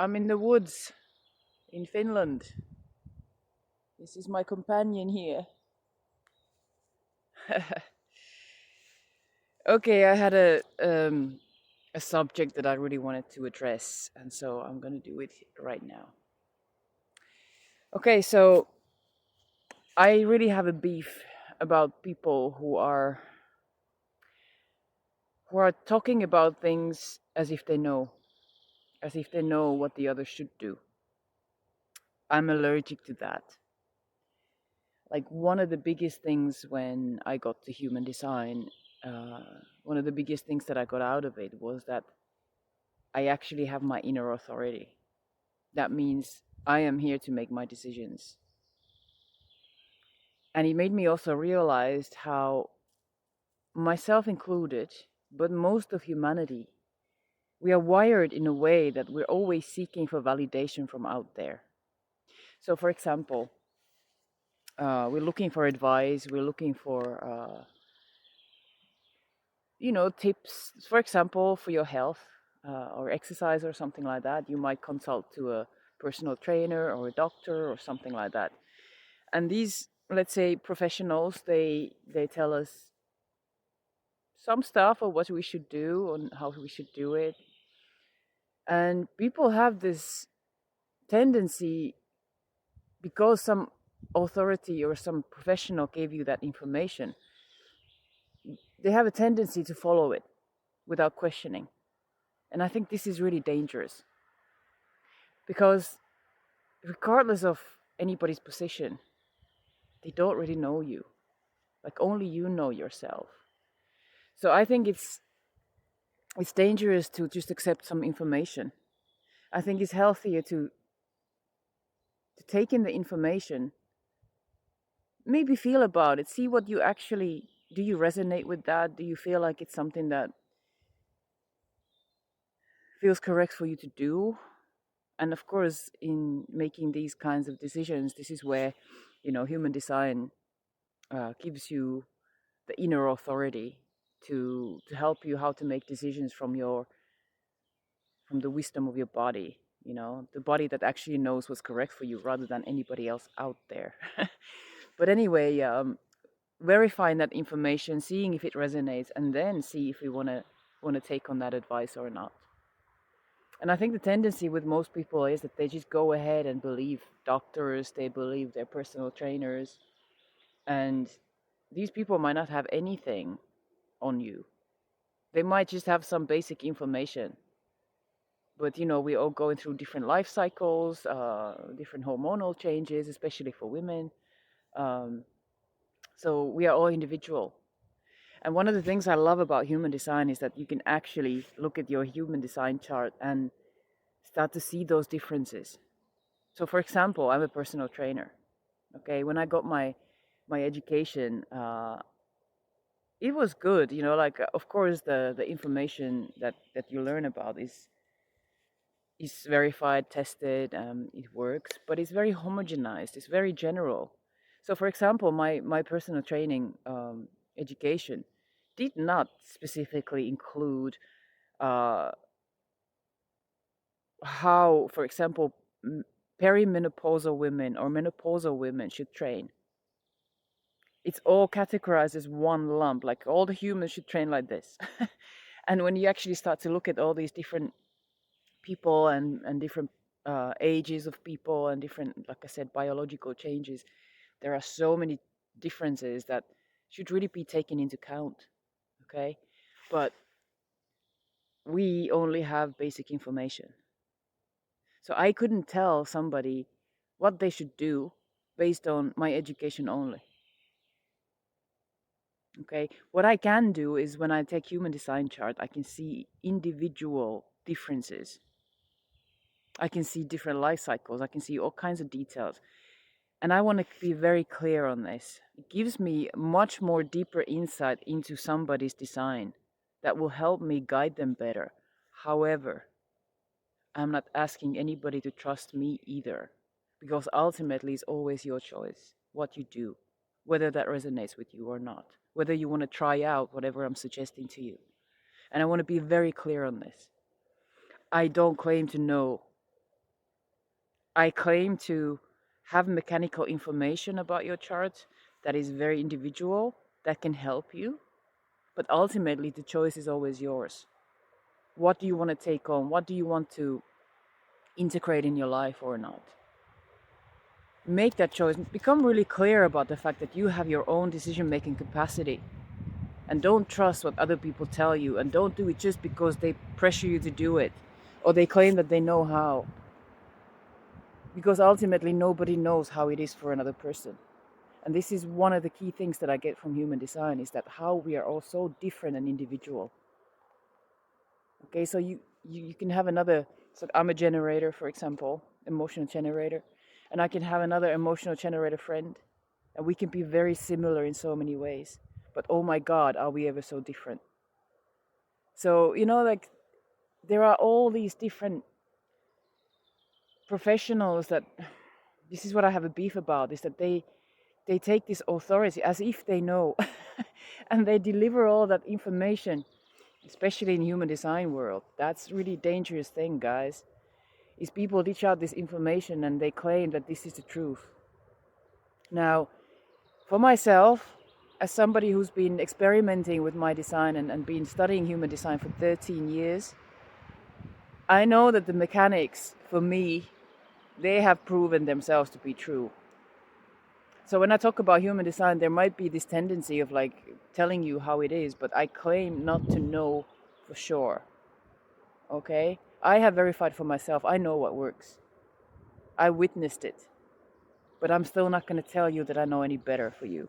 I'm in the woods in Finland. This is my companion here. Okay, I had a subject that I really wanted to address, and so I'm gonna do it right now. Okay, so I really have a beef about people who are talking about things as if they know what the other should do. I'm allergic to that. Like one of the biggest things when I got to human design, uh, one of the biggest things that I got out of it was that I actually have my inner authority. That means I am here to make my decisions. And it made me also realize how, myself included, but most of humanity, we are wired in a way that we're always seeking for validation from out there. So, for example, we're looking for advice, we're looking for tips, for example, for your health or exercise or something like that. You might consult to a personal trainer or a doctor or something like that. And these, let's say, professionals, they tell us some stuff of what we should do and how we should do it. And people have this tendency, because some authority or some professional gave you that information, they have a tendency to follow it without questioning. And I think this is really dangerous because, regardless of anybody's position, they don't really know you. Like only you know yourself. So I think it's dangerous to just accept some information. I think it's healthier to take in the information, maybe feel about it, see what you actually do. You resonate with that? Do you feel like it's something that feels correct for you to do? And of course, in making these kinds of decisions, this is where, human design gives you the inner authority to help you how to make decisions from the wisdom of your body, the body that actually knows what's correct for you rather than anybody else out there. But anyway, verifying that information, seeing if it resonates, and then see if we want to take on that advice or not. And I think the tendency with most people is that they just go ahead and believe doctors, they believe their personal trainers, and these people might not have anything on you. They might just have some basic information. But we all going through different life cycles, different hormonal changes, especially for women. Um, so we are all individual. And one of the things I love about human design is that you can actually look at your human design chart and start to see those differences. So, for example, I'm a personal trainer. Okay, when I got my education, it was good. Like of course the information that you learn about is verified, tested, it works, but it's very homogenized. It's very general. So, for example, my personal training education did not specifically include uh, how, for example, perimenopausal women or menopausal women should train. It's all categorized as one lump, like all the humans should train like this. And when you actually start to look at all these different people and different ages of people and different, like I said, biological changes, there are so many differences that should really be taken into account. Okay, but we only have basic information, so I couldn't tell somebody what they should do based on my education only. Okay, what I can do is when I take human design chart, I can see individual differences. I can see different life cycles. I can see all kinds of details. And I want to be very clear on this. It gives me much more deeper insight into somebody's design that will help me guide them better. However, I'm not asking anybody to trust me either, because ultimately it's always your choice what you do, whether that resonates with you or not, whether you want to try out whatever I'm suggesting to you. And I want to be very clear on this. I don't claim to know I claim to have mechanical information about your chart that is very individual, that can help you, but ultimately the choice is always yours. What do you want to take on? What do you want to integrate in your life or not? Make that choice. Become really clear about the fact that you have your own decision making capacity. And don't trust what other people tell you. And don't do it just because they pressure you to do it or they claim that they know how. Because ultimately, nobody knows how it is for another person. And this is one of the key things that I get from human design, is that how we are all so different and individual. Okay, so you can have another, so I'm a generator, for example, emotional generator, and I can have another emotional generator friend, and we can be very similar in so many ways. But oh my God, are we ever so different? So, like there are all these different professionals that, this is what I have a beef about, is that they take this authority as if they know and they deliver all that information, especially in human design world. That's really dangerous thing, guys, is people dish out this information and they claim that this is the truth. Now, for myself, as somebody who's been experimenting with my design and been studying human design for 13 years, I know that the mechanics, for me, they have proven themselves to be true. So when I talk about human design, there might be this tendency of like telling you how it is, but I claim not to know for sure. Okay? I have verified for myself. I know what works. I witnessed it. But I'm still not going to tell you that I know any better for you.